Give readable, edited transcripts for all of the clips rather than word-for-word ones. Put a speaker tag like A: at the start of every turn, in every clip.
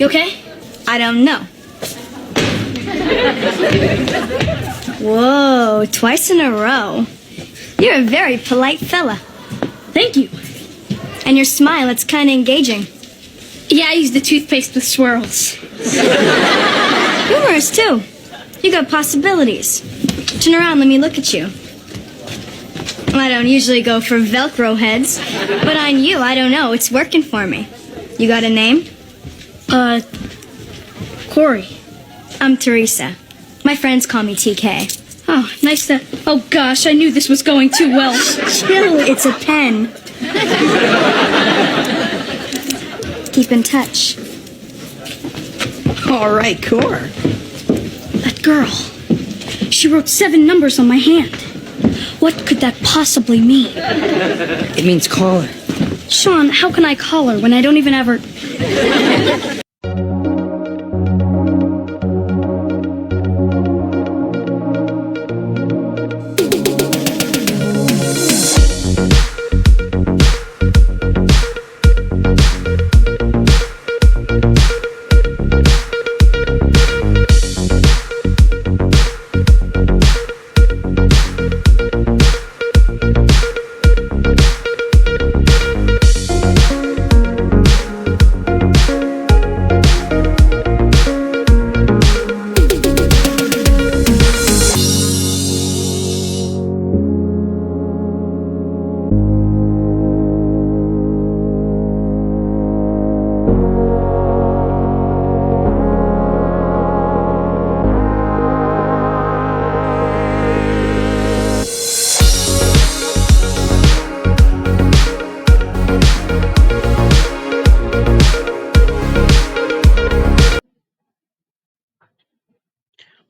A: You okay?
B: I don't know. Whoa, twice in a row. You're a very polite fella.
A: Thank you.
B: And your smile, it's kind of engaging.
A: Yeah, I use the toothpaste with swirls.
B: Humorous, too. You got possibilities. Turn around, let me look at you. I don't usually go for Velcro heads, but on you, I don't know. It's working for me. You got a name?
A: Corey.
B: I'm Teresa. My friends call me TK.
A: Oh, nice to... Oh, gosh, I knew this was going too well.
B: Chill, it's a pen. Keep in touch.
C: All right, Cor.
A: That girl. She wrote 7 numbers on my hand. What could that possibly mean?
C: It means call her.
A: Sean, how can I call her when I don't even have her...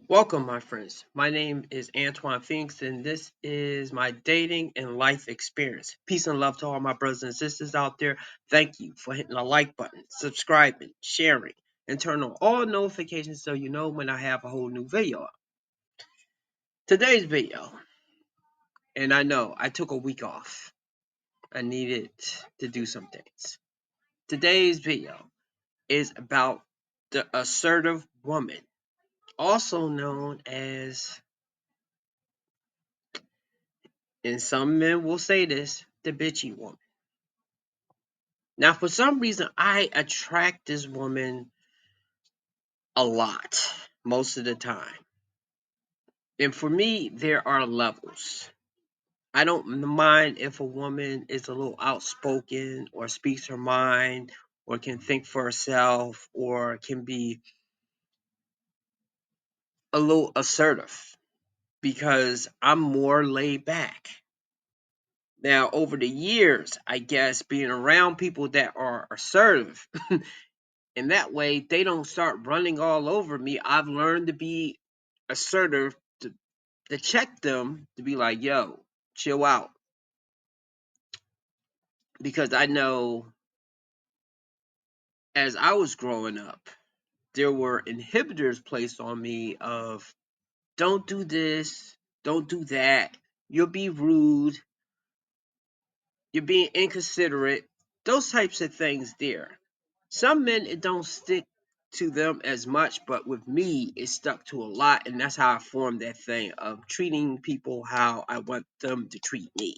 D: Welcome, my friends. My name is Antoine Finks, and this is my dating and life experience. Peace and love to all my brothers and sisters out there. Thank you for hitting the like button, subscribing, sharing, and turn on all notifications so you know when I have a whole new video up. Today's video, and I know I took a week off. I needed to do some things. Today's video is about the assertive woman, also known as, and some men will say this, the bitchy woman. Now, for some reason, I attract this woman a lot, most of the time. And for me, there are levels. I don't mind if a woman is a little outspoken or speaks her mind or can think for herself or can be a little assertive because I'm more laid back. Now, over the years, I guess being around people that are assertive, and that way they don't start running all over me, I've learned to be assertive to check them, to be like, yo, chill out. Because I know as I was growing up, there were inhibitors placed on me of don't do this, don't do that, you'll be rude, you're being inconsiderate, those types of things there. Some men, it don't stick to them as much, but with me, it stuck to a lot, and that's how I formed that thing of treating people how I want them to treat me.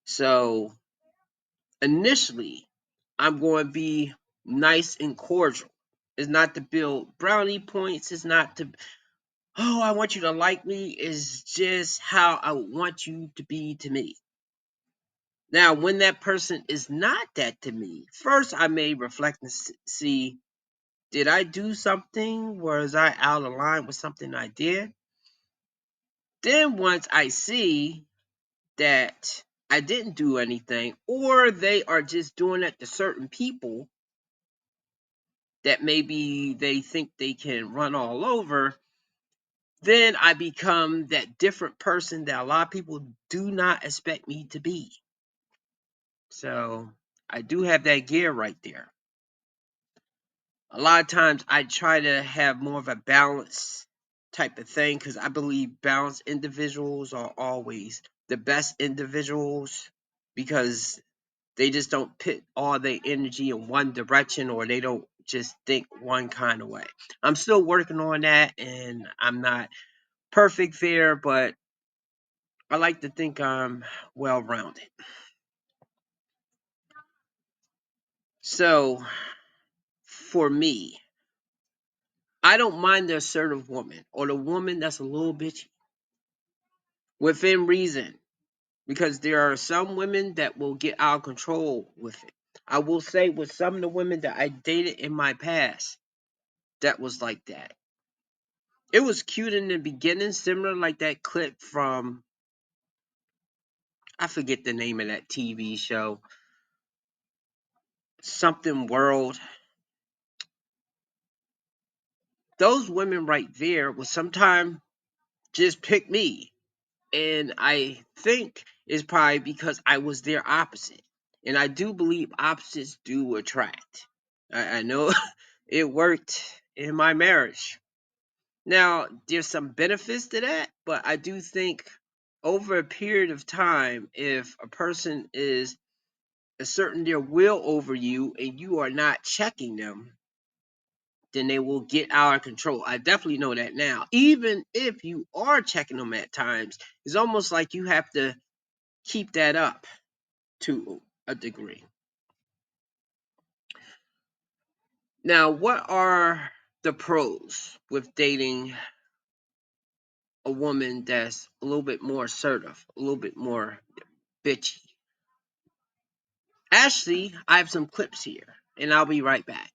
D: So initially, I'm going to be nice and cordial. It's not to build brownie points. It's not to, oh, I want you to like me. It's just how I want you to be to me. Now, when that person is not that to me, first I may reflect and see, did I do something? Was I out of line with something I did? Then once I see that I didn't do anything, or they are just doing it to certain people that maybe they think they can run all over, then I become that different person that a lot of people do not expect me to be. So I do have that gear right there. A lot of times I try to have more of a balance type of thing because I believe balanced individuals are always the best individuals because They just don't put all their energy in one direction, or they don't just think one kind of way. I'm still working on that, and I'm not perfect there, but I like to think I'm well rounded. So for me, I don't mind the assertive woman or the woman that's a little bitchy within reason, because there are some women that will get out of control with it. I will say with some of the women that I dated in my past, that was like that. It was cute in the beginning, similar like that clip from, I forget the name of that TV show, something world. Those women right there will sometimes just pick me. And I think it's probably because I was their opposite. And I do believe opposites do attract. I know it worked in my marriage. Now, there's some benefits to that, but I do think over a period of time, if a person is asserting their will over you and you are not checking them, then they will get out of control. I definitely know that now. Even if you are checking them at times, it's almost like you have to keep that up to a degree. Now, what are the pros with dating a woman that's a little bit more assertive, a little bit more bitchy? Actually, I have some clips here, and I'll be right back.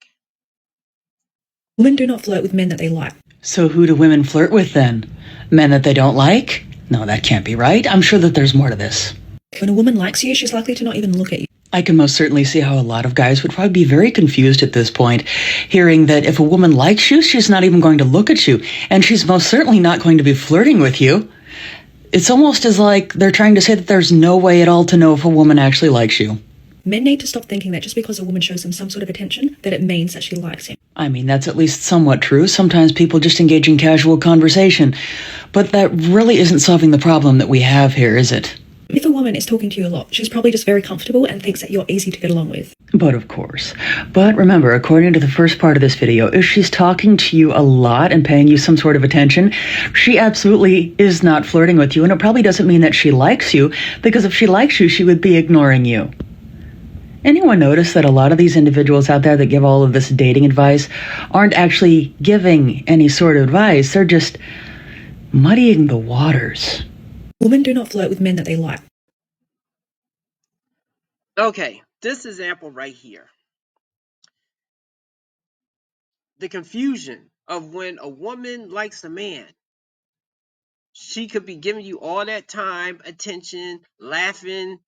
E: Women do not flirt with men that they like.
C: So who do women flirt with then? Men that they don't like? No, that can't be right. I'm sure that there's more to this.
E: When a woman likes you, she's likely to not even look at you.
C: I can most certainly see how a lot of guys would probably be very confused at this point, hearing that if a woman likes you, she's not even going to look at you, and she's most certainly not going to be flirting with you. It's almost as like they're trying to say that there's no way at all to know if a woman actually likes you.
E: Men need to stop thinking that just because a woman shows them some sort of attention, that it means that she likes him.
C: I mean, that's at least somewhat true. Sometimes people just engage in casual conversation. But that really isn't solving the problem that we have here, is it?
E: If a woman is talking to you a lot, she's probably just very comfortable and thinks that you're easy to get along with.
C: But of course. But remember, according to the first part of this video, if she's talking to you a lot and paying you some sort of attention, she absolutely is not flirting with you. And it probably doesn't mean that she likes you, because if she likes you, she would be ignoring you. Anyone notice that a lot of these individuals out there that give all of this dating advice aren't actually giving any sort of advice? They're just muddying the waters.
E: Women do not flirt with men that they like.
D: Okay, this example right here. The confusion of when a woman likes a man. She could be giving you all that time, attention, laughing,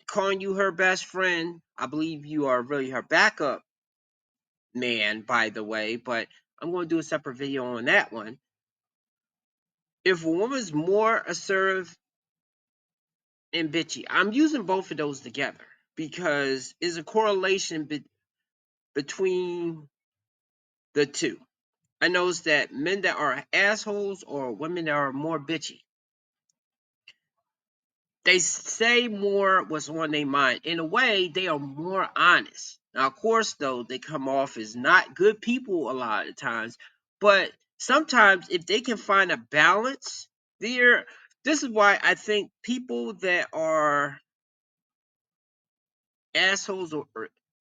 D: calling you her best friend. I believe you are really her backup man, by the way, but I'm going to do a separate video on that one. If a woman's more assertive and bitchy, I'm using both of those together because there's a correlation between the two. I noticed that men that are assholes or women that are more bitchy, they say more what's on their mind. In a way, they are more honest. Now, of course, though, they come off as not good people a lot of times. But sometimes, if they can find a balance there, this is why I think people that are assholes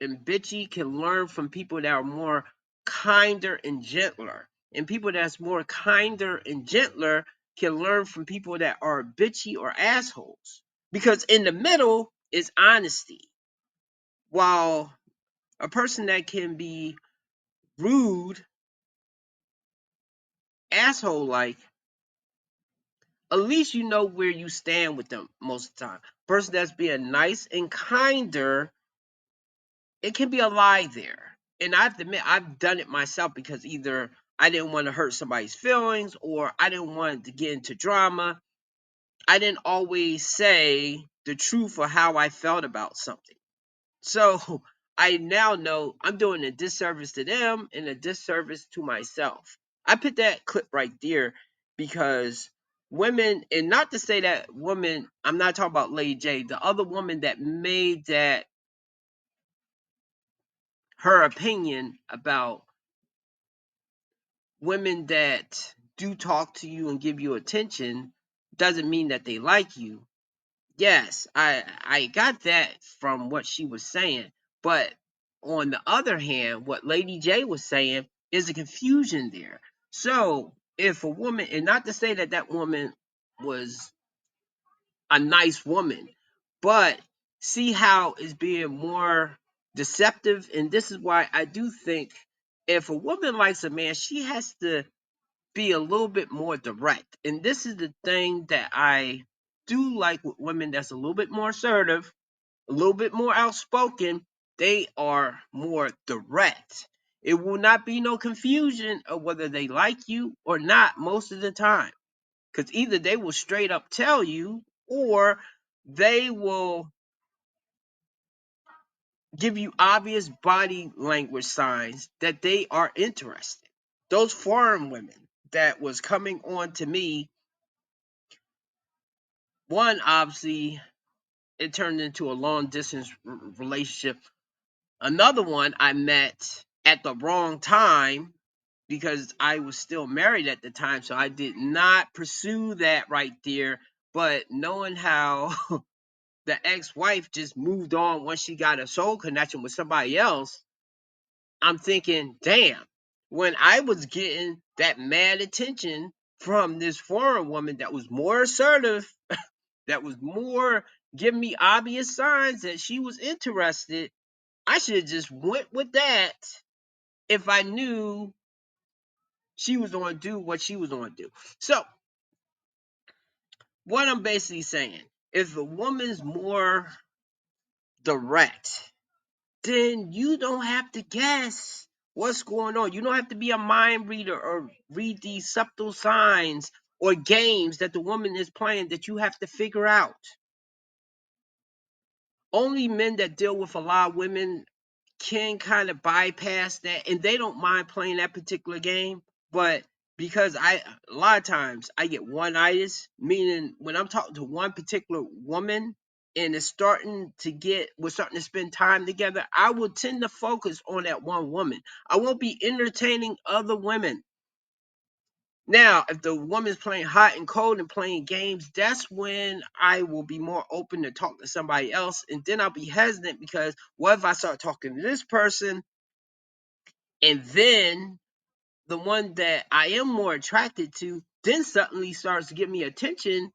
D: and bitchy can learn from people that are more kinder and gentler. And people that's more kinder and gentler can learn from people that are bitchy or assholes. Because in the middle is honesty. While a person that can be rude, asshole like, at least you know where you stand with them most of the time. Person that's being nice and kinder, it can be a lie there. And I have to admit, I've done it myself because either I didn't want to hurt somebody's feelings or I didn't want to get into drama. I didn't always say the truth of how I felt about something. So I now know I'm doing a disservice to them and a disservice to myself. I put that clip right there because women, and not to say that woman, I'm not talking about Lady J, the other woman that made that her opinion about women that do talk to you and give you attention doesn't mean that they like you. Yes, I got that from what she was saying, but on the other hand, what Lady J was saying is a confusion there. So if a woman, and not to say that that woman was a nice woman, but see how it's being more deceptive, and this is why I do think if a woman likes a man, she has to be a little bit more direct. And this is the thing that I do like with women that's a little bit more assertive, a little bit more outspoken. They are more direct. It will not be no confusion of whether they like you or not most of the time. Because either they will straight up tell you or they will give you obvious body language signs that they are interested. Those foreign women that was coming on to me, one obviously it turned into a long distance relationship. Another one I met at the wrong time because I was still married at the time, so I did not pursue that right there. But knowing how the ex-wife just moved on once she got a soul connection with somebody else, I'm thinking, damn, when I was getting that mad attention from this foreign woman that was more assertive, that was more giving me obvious signs that she was interested, I should have just went with that if I knew she was going to do what she was going to do. So, what I'm basically saying, if a woman's more direct, then you don't have to guess what's going on. You don't have to be a mind reader or read these subtle signs or games that the woman is playing that you have to figure out. Only men that deal with a lot of women can kind of bypass that, and they don't mind playing that particular game. But because a lot of times I get one-itis, meaning when I'm talking to one particular woman and we're starting to spend time together, I will tend to focus on that one woman. I won't be entertaining other women. Now, if the woman's playing hot and cold and playing games, that's when I will be more open to talk to somebody else. And then I'll be hesitant because what if I start talking to this person and then the one that I am more attracted to then suddenly starts to give me attention,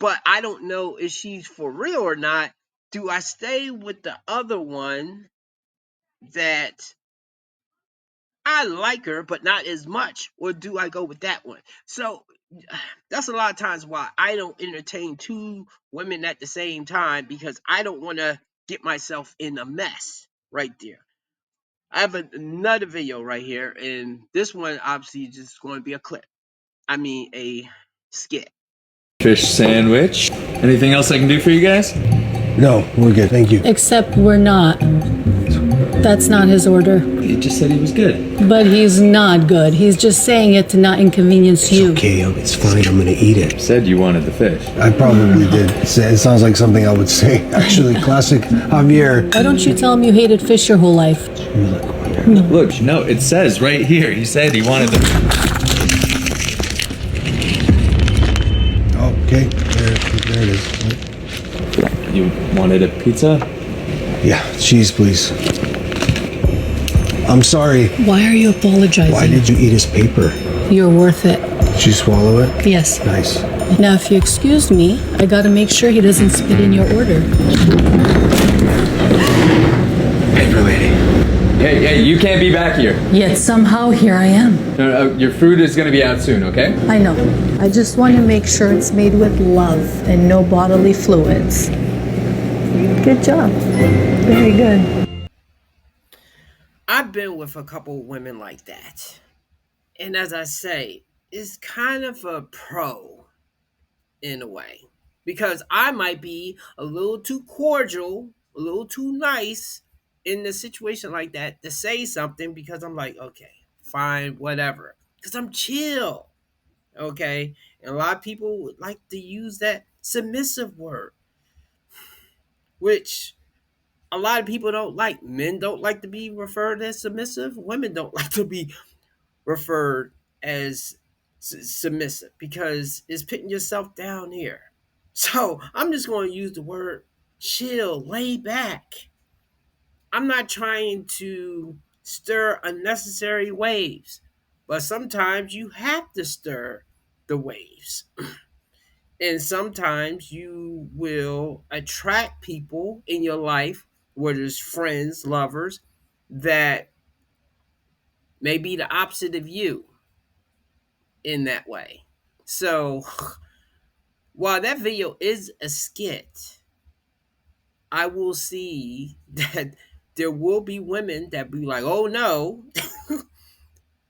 D: but I don't know if she's for real or not. Do I stay with the other one that I like her, but not as much, or do I go with that one? So that's a lot of times why I don't entertain two women at the same time because I don't want to get myself in a mess right there. I have another video right here, and this one obviously is just going to be a clip. I mean, a skit.
F: Fish sandwich. Anything else I can do for you guys?
G: No, we're good, thank you.
H: Except we're not. That's not his order.
F: He just said he was good.
H: But he's not good. He's just saying it to not inconvenience you.
G: Okay, it's fine, I'm gonna eat it.
F: Said you wanted the fish.
G: I probably did. It sounds like something I would say. Actually, classic Javier.
H: Why don't you tell him you hated fish your whole life?
F: Look, no, it says right here. He said he wanted the...
G: Okay, there it is.
F: You wanted a pizza?
G: Yeah, cheese, please. I'm sorry.
H: Why are you apologizing?
G: Why did you eat his paper?
H: You're worth it.
G: Did you swallow it?
H: Yes.
G: Nice.
H: Now, if you excuse me, I gotta make sure he doesn't spit in your order.
G: Paper lady.
F: Hey, you can't be back here.
H: Yet somehow here I am.
F: No, your food is gonna be out soon, okay?
H: I know. I just want to make sure it's made with love and no bodily fluids. Good job. Very good.
D: I've been with a couple women like that. And as I say, it's kind of a pro in a way. Because I might be a little too cordial, a little too nice in a situation like that to say something because I'm like, okay, fine, whatever. Because I'm chill. Okay. And a lot of people would like to use that submissive word, which A lot of people don't like, men don't like to be referred as submissive. Women don't like to be referred as submissive because it's putting yourself down here. So I'm just going to use the word chill, lay back. I'm not trying to stir unnecessary waves, but sometimes you have to stir the waves. And sometimes you will attract people in your life, whether it's friends, lovers, that may be the opposite of you in that way. So while that video is a skit, I will see that there will be women that be like, oh no,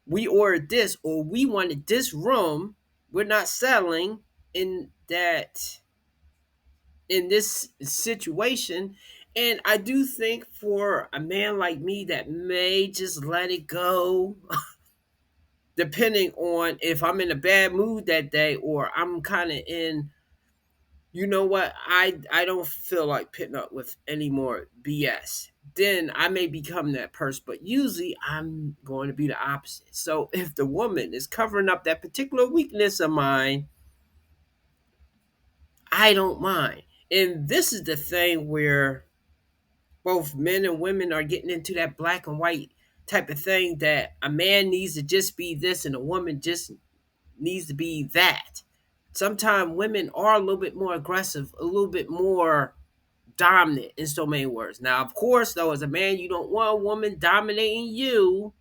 D: we ordered this or we wanted this room. We're not settling in that in this situation. And I do think for a man like me that may just let it go, depending on if I'm in a bad mood that day or I'm kind of in, you know what, I don't feel like putting up with any more BS. Then I may become that person, but usually I'm going to be the opposite. So if the woman is covering up that particular weakness of mine, I don't mind. And this is the thing where both men and women are getting into that black and white type of thing that a man needs to just be this and a woman just needs to be that. Sometimes women are a little bit more aggressive, a little bit more dominant in so many words. Now, of course, though, as a man, you don't want a woman dominating you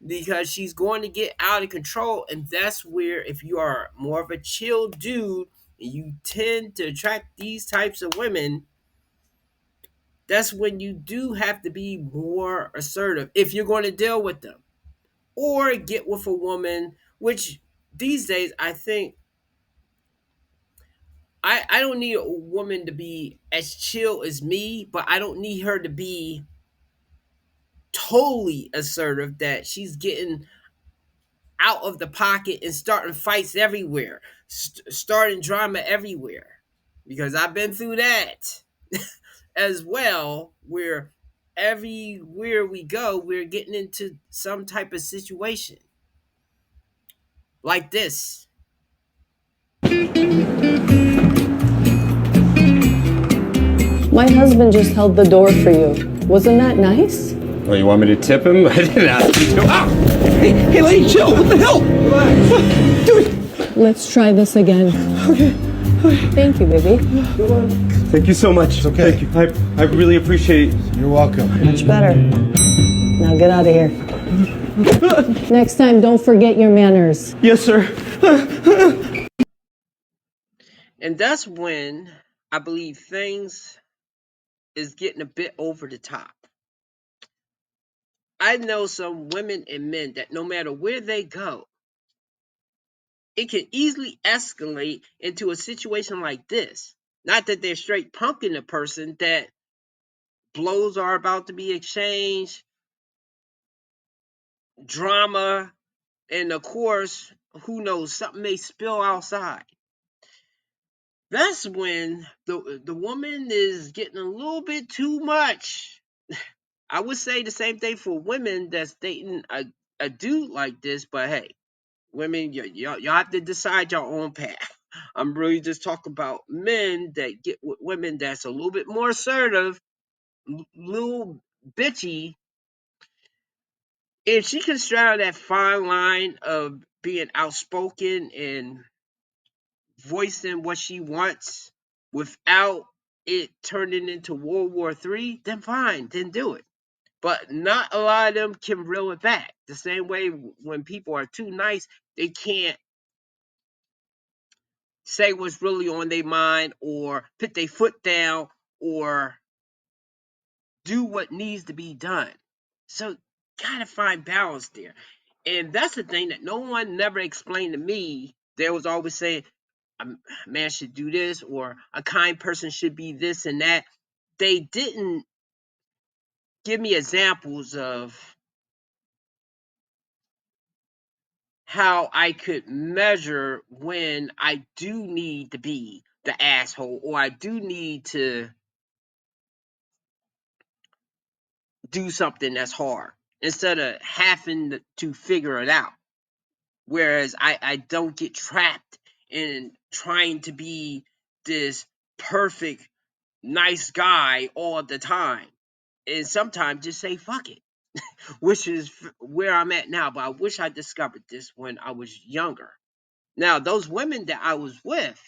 D: because she's going to get out of control. And that's where, if you are more of a chill dude and you tend to attract these types of women, that's when you do have to be more assertive if you're going to deal with them or get with a woman, which these days I think I don't need a woman to be as chill as me, but I don't need her to be totally assertive that she's getting out of the pocket and starting fights everywhere, starting drama everywhere. Because I've been through that as well, where everywhere we go, we're getting into some type of situation like this.
H: My husband just held the door for you. Wasn't that nice?
I: Oh, you want me to tip him? I didn't ask you to. Ow! Hey, lady, chill. What the hell? Dude.
H: Let's try this again.
I: Okay.
H: Thank you, baby.
I: Thank you so much.
G: It's okay.
I: Thank you. I really appreciate it.
G: You're welcome.
H: Much better. Now get out of here. Next time, don't forget your manners.
I: Yes, sir.
D: And that's when I believe things is getting a bit over the top. I know some women and men that no matter where they go, it can easily escalate into a situation like this. Not that they're straight punking a person, that blows are about to be exchanged, drama, and of course, who knows, something may spill outside. That's when the woman is getting a little bit too much. I would say the same thing for women that's dating a dude like this, but hey, women, y'all have to decide your own path. I'm really just talking about men that get with women that's a little bit more assertive, little bitchy. If she can straddle that fine line of being outspoken and voicing what she wants without it turning into World War III, then fine, then do it. But not a lot of them can reel it back. The same way when people are too nice, they can't say what's really on their mind or put their foot down or do what needs to be done. So gotta find balance there. And that's the thing that no one never explained to me. They was always saying a man should do this or a kind person should be this and that. They didn't give me examples of how I could measure when I do need to be the asshole or I do need to do something that's hard instead of having to figure it out. Whereas I don't get trapped in trying to be this perfect, nice guy all the time. And sometimes just say, fuck it, which is where I'm at now. But I wish I discovered this when I was younger. Now, those women that I was with,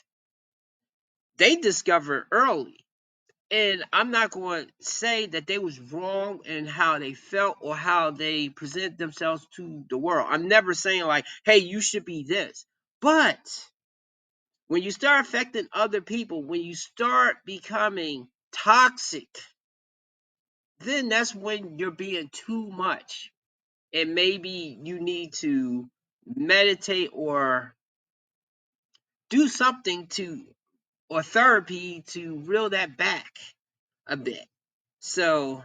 D: they discovered early. And I'm not going to say that they was wrong in how they felt or how they present themselves to the world. I'm never saying like, hey, you should be this. But when you start affecting other people, when you start becoming toxic, then that's when you're being too much. And maybe you need to meditate or do something or therapy to reel that back a bit. So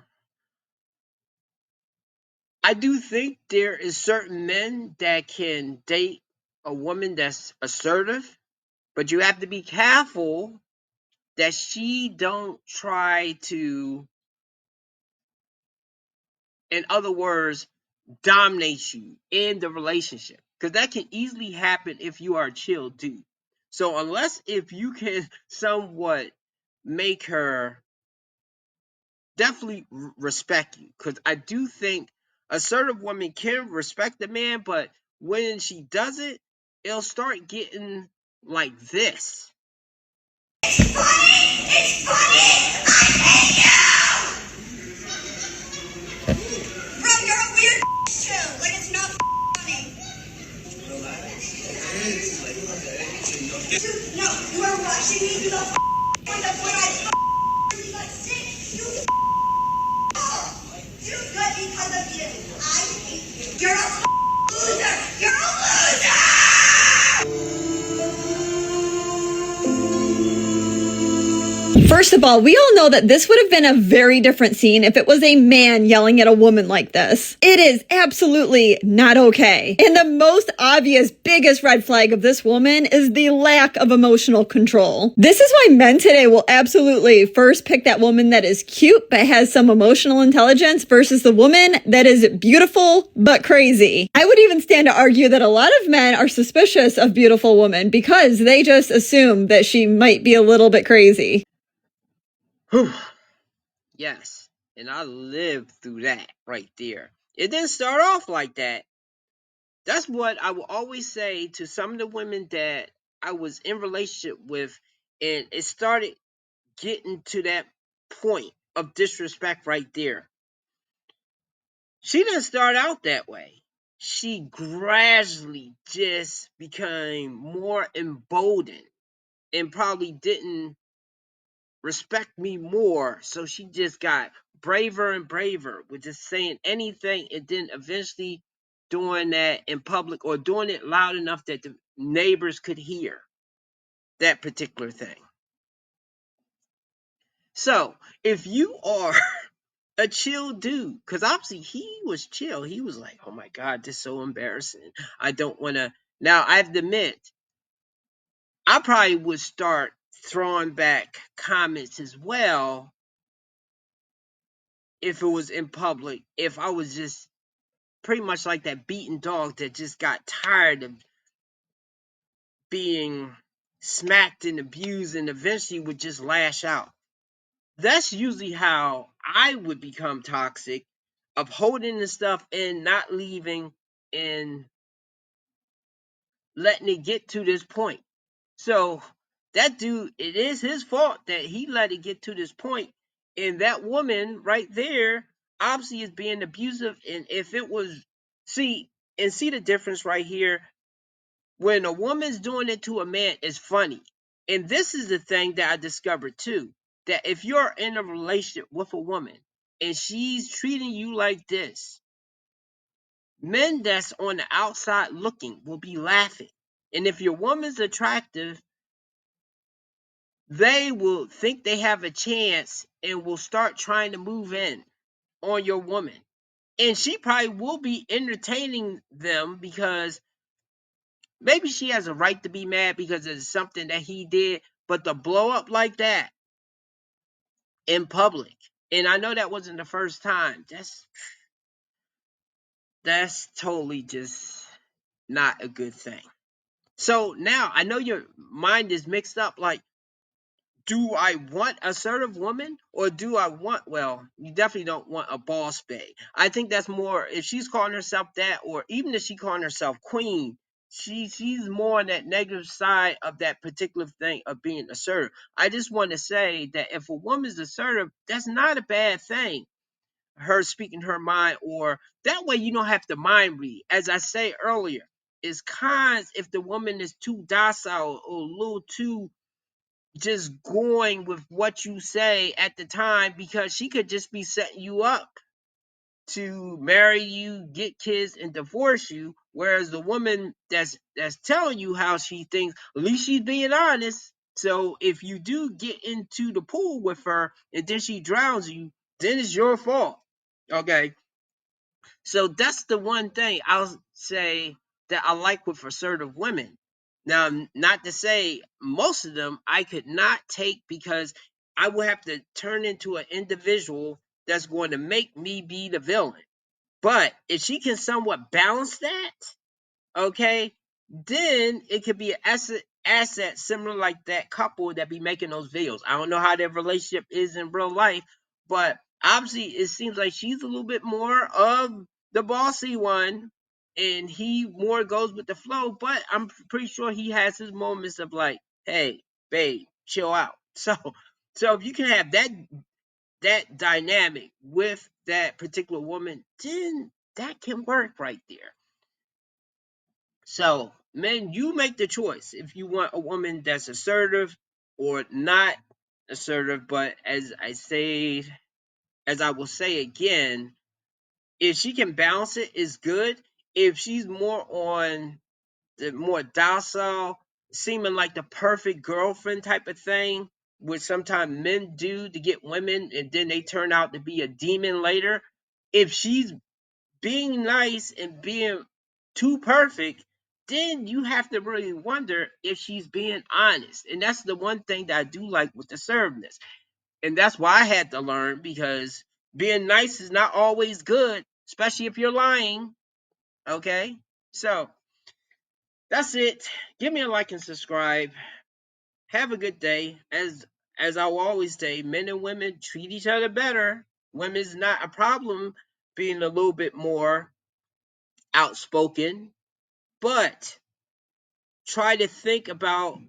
D: I do think there is certain men that can date a woman that's assertive, but you have to be careful that she don't try to, in other words, dominate you in the relationship, because that can easily happen if you are a chill dude. So unless if you can somewhat make her definitely respect you, because I do think assertive woman can respect the man, but when she does it, it'll start getting like this.
J: It's funny! It's funny! I hate you! Bro, you're a weird too. Like, it's not funny. Dude, no, you are rushing me to the point of what I got sick. You good because of you. I hate you. You're a loser. You're a loser!
K: First of all, we all know that this would have been a very different scene if it was a man yelling at a woman like this. It is absolutely not okay. And the most obvious, biggest red flag of this woman is the lack of emotional control. This is why men today will absolutely first pick that woman that is cute but has some emotional intelligence versus the woman that is beautiful but crazy. I would even stand to argue that a lot of men are suspicious of beautiful women because they just assume that she might be a little bit crazy.
D: Whew. Yes, and I lived through that right there. It didn't start off like that. That's what I will always say to some of the women that I was in relationship with, and it started getting to that point of disrespect right there. She didn't start out that way. She gradually just became more emboldened and probably didn't respect me more. So she just got braver and braver with just saying anything, and then eventually doing that in public or doing it loud enough that the neighbors could hear that particular thing. So if you are a chill dude, because obviously he was chill, he was like, oh my God, this is so embarrassing. I don't want to. Now I have to admit, I probably would start throwing back comments as well if it was in public, if I was just pretty much like that beaten dog that just got tired of being smacked and abused and eventually would just lash out. That's usually how I would become toxic, of holding the stuff and not leaving and letting it get to this point. So that dude, it is his fault that he let it get to this point. And that woman right there obviously is being abusive. And if it was, see the difference right here. When a woman's doing it to a man, it's funny. And this is the thing that I discovered too, that if you're in a relationship with a woman and she's treating you like this, men that's on the outside looking will be laughing. And if your woman's attractive, they will think they have a chance and will start trying to move in on your woman. And she probably will be entertaining them because maybe she has a right to be mad because it's something that he did, but to blow up like that in public And I know that wasn't the first time. That's totally just not a good thing. So now I know your mind is mixed up. Like, do I want assertive woman, or do I want, well, you definitely don't want a boss babe. I think that's more, if she's calling herself that, or even if she calling herself queen, she's more on that negative side of that particular thing of being assertive. I just want to say that if a woman's assertive, that's not a bad thing. Her speaking her mind, or that way you don't have to mind read. As I say earlier, it's cons if the woman is too docile or a little too just going with what you say at the time, because she could just be setting you up to marry you, get kids, and divorce you. Whereas the woman that's telling you how she thinks, at least she's being honest. So if you do get into the pool with her and then she drowns you, then it's your fault. Okay. So that's the one thing I'll say that I like with assertive women. Now, not to say most of them I could not take, because I would have to turn into an individual that's going to make me be the villain. But if she can somewhat balance that, okay, then it could be an asset similar like that couple that be making those videos. I don't know how their relationship is in real life, but obviously it seems like she's a little bit more of the bossy one and he more goes with the flow, but I'm pretty sure he has his moments of like, hey, babe, chill out. So if you can have that dynamic with that particular woman, then that can work right there. So, men, you make the choice if you want a woman that's assertive or not assertive. But as I will say again, if she can balance it, is good. If she's more on the more docile, seeming like the perfect girlfriend type of thing, which sometimes men do to get women, and then they turn out to be a demon later. If she's being nice and being too perfect, then you have to really wonder if she's being honest. And that's the one thing that I do like with assertiveness. And that's why I had to learn, because being nice is not always good, especially if you're lying. Okay? So that's it. Give me a like and subscribe. Have a good day. As I will always say, men and women treat each other better. Women's not a problem being a little bit more outspoken, but try to think about,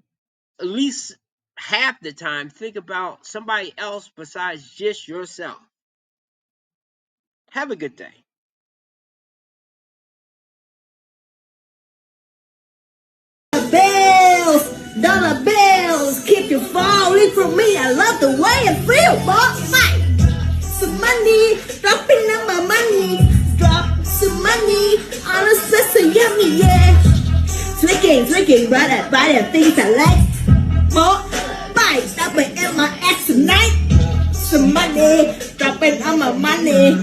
D: at least half the time, think about somebody else besides just yourself. Have a good day.
J: Dollar bills, keep you falling from me. I love the way it feels, boss. Some money, dropping on my money. Drop some money on a so yummy, yeah. Drinking, right at things I like. More, buy, stopping in my ass tonight. Some money, dropping on my money.